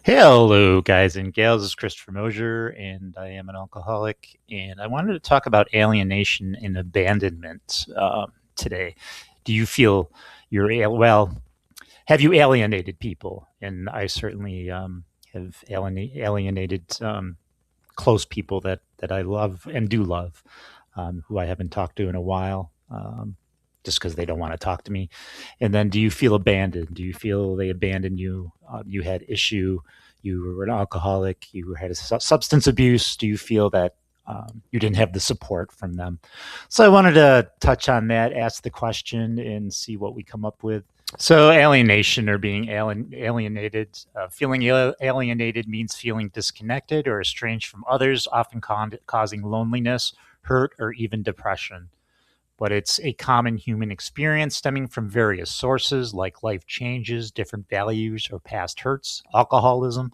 Hello, guys and gals. This is Christopher Mosier, and I am an alcoholic. And I wanted to talk about alienation and abandonment today. Do you feel well? Have you alienated people? And I certainly have alienated close people that I love and do love, who I haven't talked to in a while. Just because they don't want to talk to me. And then, do you feel abandoned? Do you feel they abandoned you? You had issue. You were an alcoholic. You had a substance abuse. Do you feel that you didn't have the support from them? So I wanted to touch on that, ask the question, and see what we come up with. So, alienation or being alienated, feeling alienated means feeling disconnected or estranged from others, often causing loneliness, hurt, or even depression. But it's a common human experience stemming from various sources like life changes, different values, or past hurts, alcoholism,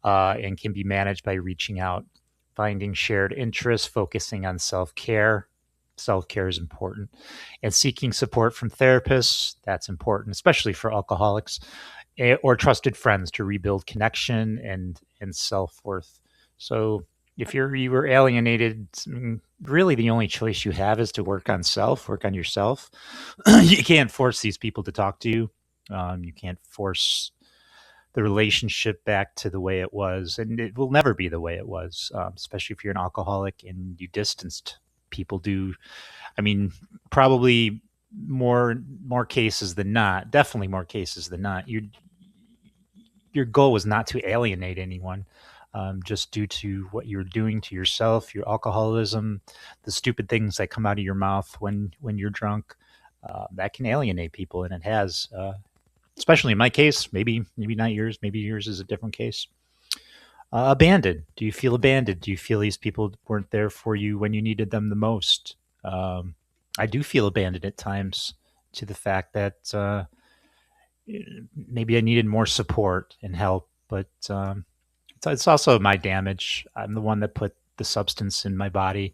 and can be managed by reaching out, finding shared interests, focusing on self care. Self care is important, and seeking support from therapists. That's important, especially for alcoholics, or trusted friends to rebuild connection and self worth. So, if you were alienated, really the only choice you have is to work on yourself. You can't force these people to talk to you. You can't force the relationship back to the way it was, and it will never be the way it was. Especially if you're an alcoholic and you distanced people do. I mean, probably more cases than not. Definitely more cases than not. Your goal was not to alienate anyone. Just due to what you're doing to yourself, your alcoholism, the stupid things that come out of your mouth when you're drunk, that can alienate people, and it has. Especially in my case, maybe not yours. Maybe yours is a different case. Abandoned. Do you feel abandoned? Do you feel these people weren't there for you when you needed them the most? I do feel abandoned at times, to the fact that maybe I needed more support and help, but it's also my damage. I'm the one that put the substance in my body.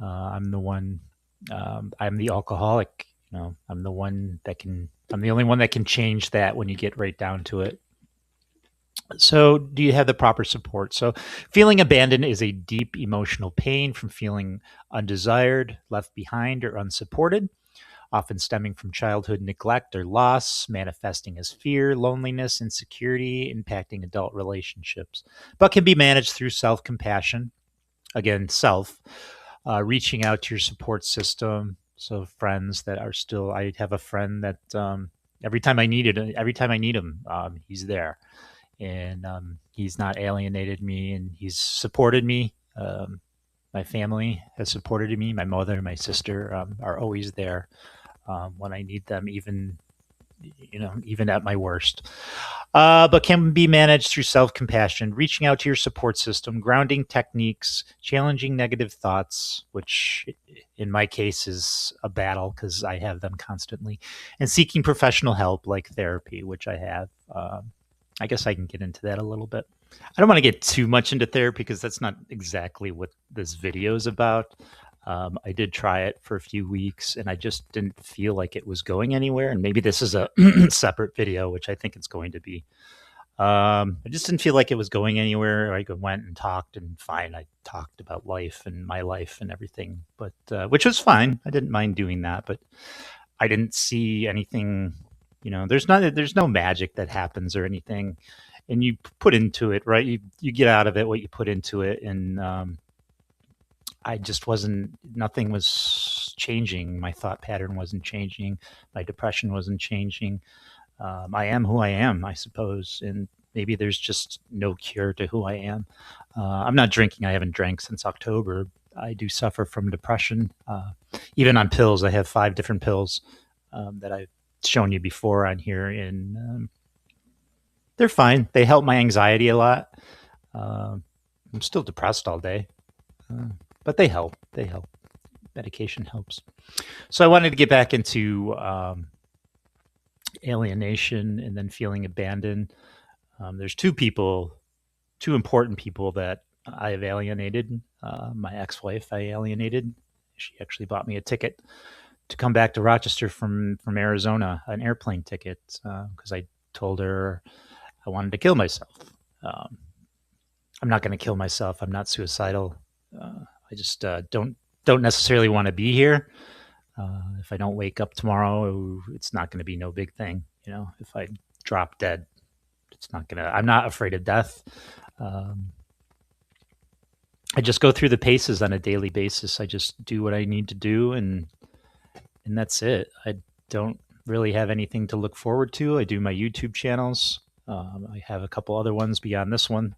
I'm the one. I'm the alcoholic. I'm the one that can. I'm the only one that can change that when you get right down to it. So, do you have the proper support? So, feeling abandoned is a deep emotional pain from feeling undesired, left behind, or unsupported, often stemming from childhood neglect or loss, manifesting as fear, loneliness, insecurity, impacting adult relationships, but can be managed through self compassion. Again, self, reaching out to your support system. So, friends that are still, I have a friend that every time I need him, he's there. And he's not alienated me, and he's supported me. My family has supported me. My mother and my sister are always there when I need them, even at my worst. But can be managed through self compassion, reaching out to your support system, grounding techniques, challenging negative thoughts, which in my case is a battle because I have them constantly, and seeking professional help like therapy, which I have. I guess I can get into that a little bit. I don't want to get too much into therapy because that's not exactly what this video is about. I did try it for a few weeks and I just didn't feel like it was going anywhere. And maybe this is a separate video, which I think it's going to be. I just didn't feel like it was going anywhere. I went and talked, and fine, I talked about life and my life and everything, but which was fine. I didn't mind doing that, but I didn't see anything. There's no magic that happens or anything, and you put into it, right. You get out of it what you put into it, and I just wasn't. Nothing was changing. My thought pattern wasn't changing. My depression wasn't changing. I am who I am, I suppose, and maybe there's just no cure to who I am. I'm not drinking. I haven't drank since October. I do suffer from depression. Even on pills, I have 5 different pills that I've shown you before on here, and they're fine. They help my anxiety a lot. I'm still depressed all day, but they help. They help. Medication helps. So I wanted to get back into alienation and then feeling abandoned. There's two important people that I have alienated. My ex-wife, I alienated. She actually bought me a ticket to come back to Rochester from Arizona, an airplane ticket, because I told her I wanted to kill myself. Um, I'm not going to kill myself. I'm not suicidal. I just don't necessarily want to be here. If I don't wake up tomorrow, it's not going to be no big thing. You know, if I drop dead, it's not gonna. I'm not afraid of death. Um, I just go through the paces on a daily basis. I just do what I need to do, and that's it. I don't really have anything to look forward to. I do my YouTube channels. I have a couple other ones beyond this one.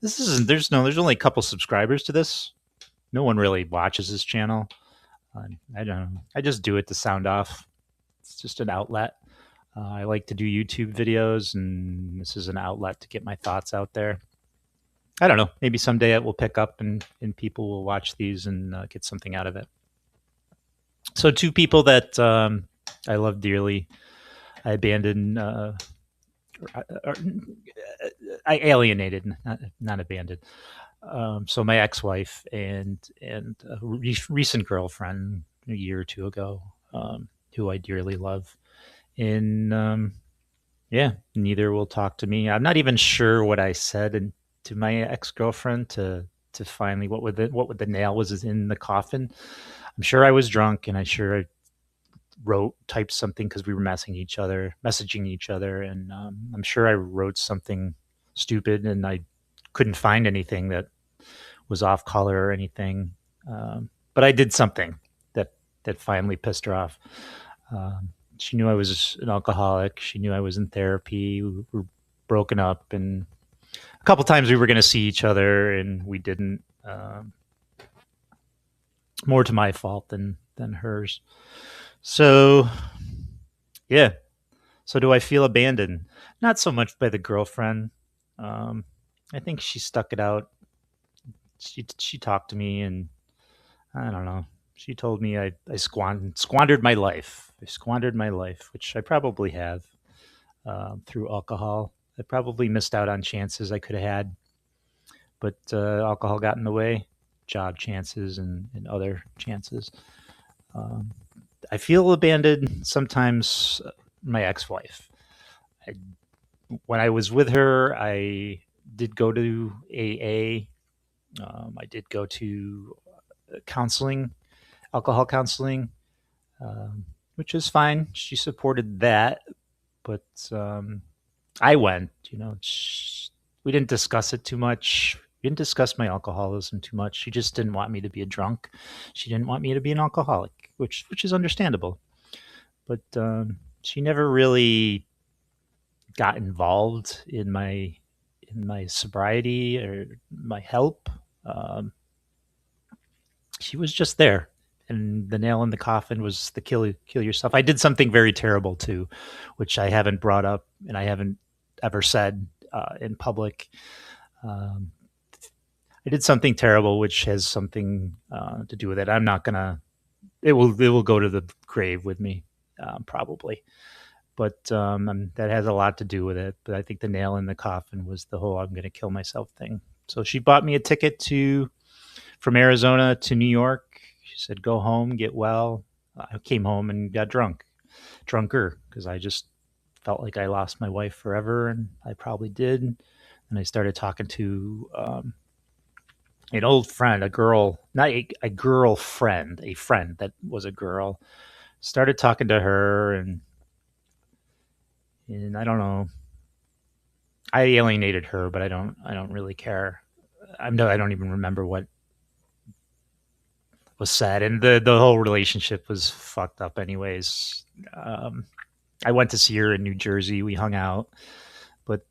This isn't. There's only a couple subscribers to this. No one really watches this channel. I don't know. I just do it to sound off. It's just an outlet. I like to do YouTube videos, and this is an outlet to get my thoughts out there. I don't know. Maybe someday it will pick up, and people will watch these and get something out of it. So, two people that I love dearly, I abandoned, or, I alienated, not abandoned. So my ex-wife and a recent girlfriend a year or two ago, who I dearly love, and yeah, neither will talk to me. I'm not even sure what I said to my ex-girlfriend to finally what would the nail was in the coffin. I'm sure I was drunk, and I sure I typed something because we were messaging each other, and I'm sure I wrote something stupid, and I couldn't find anything that was off color or anything. But I did something that finally pissed her off. She knew I was an alcoholic. She knew I was in therapy. We were broken up, and a couple times we were going to see each other, and we didn't. More to my fault than hers. So yeah. So do I feel abandoned? Not so much by the girlfriend. Um, I think she stuck it out. She talked to me, and I don't know. She told me I squandered my life. I squandered my life, which I probably have through alcohol. I probably missed out on chances I could have had, but alcohol got in the way, job chances and other chances. Um, I feel abandoned sometimes. My ex-wife. I, when I was with her, I did go to AA. I did go to counseling, alcohol counseling, which is fine. She supported that, but I went. We didn't discuss it too much. We didn't discuss my alcoholism too much. She just didn't want me to be a drunk. She didn't want me to be an alcoholic, which is understandable. But she never really got involved in my sobriety or my help. Um, she was just there, and the nail in the coffin was the kill yourself. I did something very terrible too, which I haven't brought up and I haven't ever said in public. Um, I did something terrible, which has something to do with it. I'm not gonna. It will go to the grave with me, probably. But that has a lot to do with it. But I think the nail in the coffin was the whole "I'm going to kill myself" thing. So she bought me a ticket to from Arizona to New York. She said, "Go home, get well." I came home and got drunker, because I just felt like I lost my wife forever, and I probably did. And I started talking to an old friend, a girl, not a girlfriend, a friend that was a girl. Started talking to her, and I don't know. I alienated her, but I don't really care. I don't even remember what was said, and the whole relationship was fucked up. Anyways, um, I went to see her in New Jersey. We hung out, but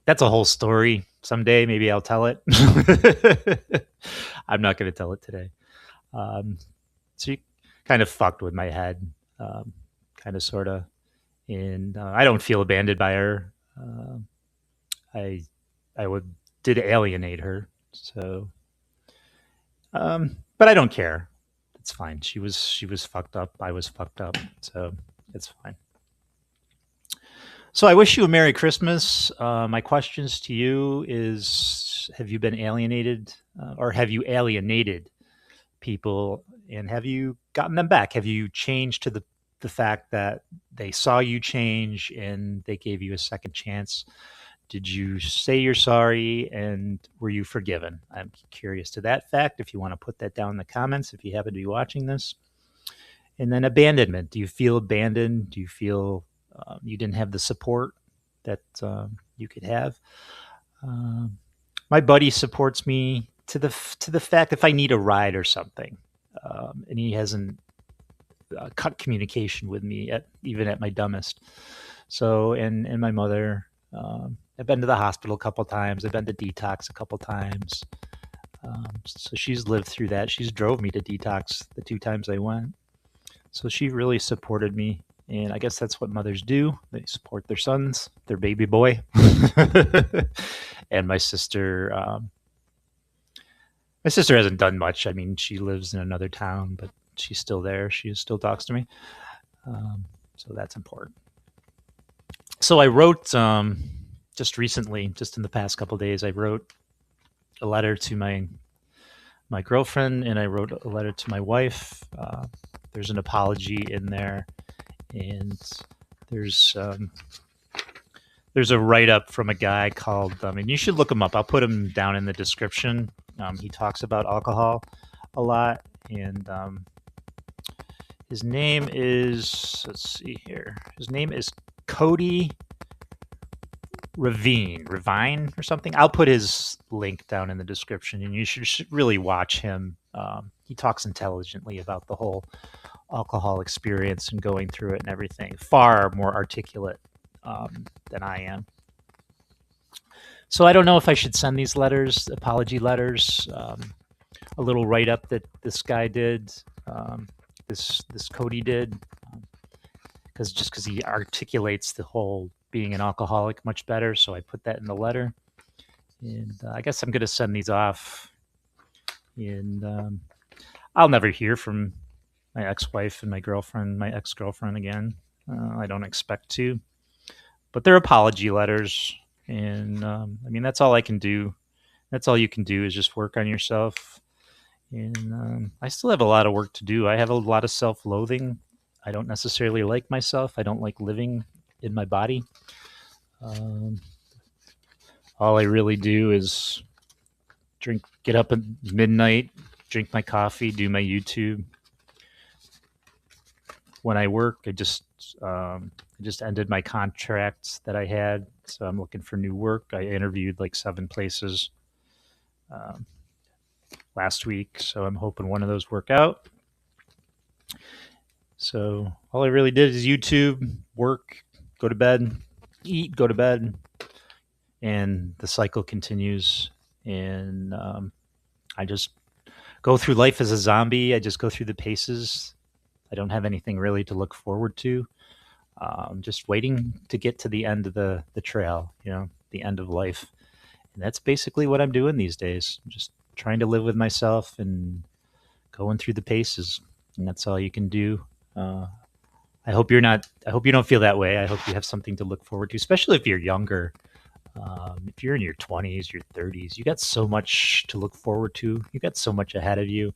that's a whole story. Someday, maybe I'll tell it. I'm not going to tell it today. Um, she kind of fucked with my head, um, kind of, sort of, and I don't feel abandoned by her. I I would did alienate her. So, but I don't care. It's fine. She was fucked up. I was fucked up. So it's fine. So I wish you a Merry Christmas. My questions to you is: have you been alienated, or have you alienated people, and have you gotten them back? Have you changed to the fact that they saw you change and they gave you a second chance? Did you say you're sorry, and were you forgiven? I'm curious to that fact. If you want to put that down in the comments, if you happen to be watching this. And then abandonment. Do you feel abandoned? Do you feel you didn't have the support that you could have? Um, my buddy supports me to the fact if I need a ride or something, and he hasn't cut communication with me even at my dumbest. So, and my mother, I've been to the hospital a couple times. I've been to detox a couple times. So she's lived through that. She's drove me to detox the 2 times I went. So she really supported me. And I guess that's what mothers do. They support their sons, their baby boy. And my sister hasn't done much. I mean, she lives in another town, but she's still there. She still talks to me. So that's important. So I wrote just recently, just in the past couple of days, I wrote a letter to my girlfriend, and I wrote a letter to my wife. There's an apology in there, and there's a write-up from a guy called, and you should look him up. I'll put him down in the description. He talks about alcohol a lot, and his name is, let's see here. His name is Cody Ravine or something. I'll put his link down in the description, and you should really watch him. He talks intelligently about the whole alcohol experience and going through it and everything. Far more articulate than I am. So I don't know if I should send these letters, apology letters, a little write-up that this guy did, this Cody did, because he articulates the whole being an alcoholic much better. So I put that in the letter, and I guess I'm going to send these off. And I'll never hear from my ex-wife and my ex-girlfriend again. I don't expect to, but they're apology letters. And I mean, that's all I can do. That's all you can do is just work on yourself. And I still have a lot of work to do. I have a lot of self-loathing. I don't necessarily like myself. I don't like living in my body. All I really do is get up at midnight, drink my coffee, do my YouTube. When I work, I just ended my contracts that I had, so I'm looking for new work. I interviewed like 7 places last week, so I'm hoping one of those work out. So all I really did is YouTube, work, go to bed, eat, go to bed, and the cycle continues. And I just go through life as a zombie. I just go through the paces. I don't have anything really to look forward to. Just waiting to get to the end of the trail, the end of life. And that's basically what I'm doing these days. I'm just trying to live with myself and going through the paces. And that's all you can do. I hope you don't feel that way. I hope you have something to look forward to, especially if you're younger. If you're in your 20s, your 30s, you got so much to look forward to. You got so much ahead of you.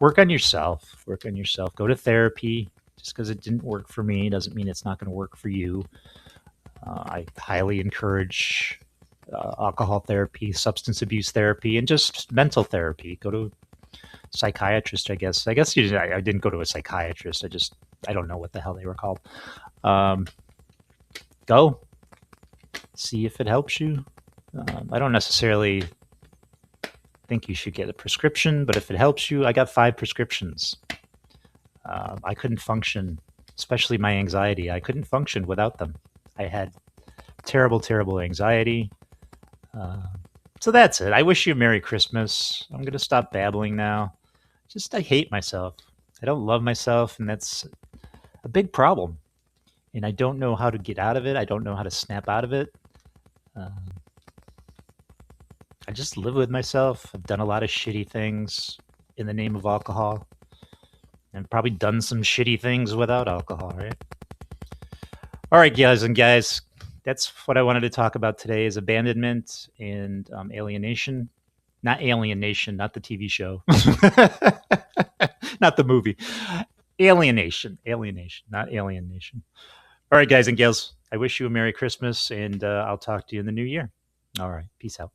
Work on yourself. Go to therapy. Just because it didn't work for me doesn't mean it's not going to work for you. I highly encourage alcohol therapy, substance abuse therapy, and just mental therapy. Go to a psychiatrist, I guess. I didn't go to a psychiatrist. I don't know what the hell they were called. Go. See if it helps you. I don't necessarily think you should get a prescription, but if it helps you, I got 5 prescriptions. I couldn't function, especially my anxiety. I couldn't function without them. I had terrible, terrible anxiety. So that's it. I wish you a Merry Christmas. I'm going to stop babbling now. I hate myself. I don't love myself, and that's a big problem. And I don't know how to get out of it. I don't know how to snap out of it. I just live with myself. I've done a lot of shitty things in the name of alcohol. And probably done some shitty things without alcohol, right? All right, guys and guys. That's what I wanted to talk about today is abandonment and alienation. Not Alienation, not the TV show. Not the movie. Alienation, not alienation. All right, guys and gals. I wish you a Merry Christmas, and I'll talk to you in the new year. All right. Peace out.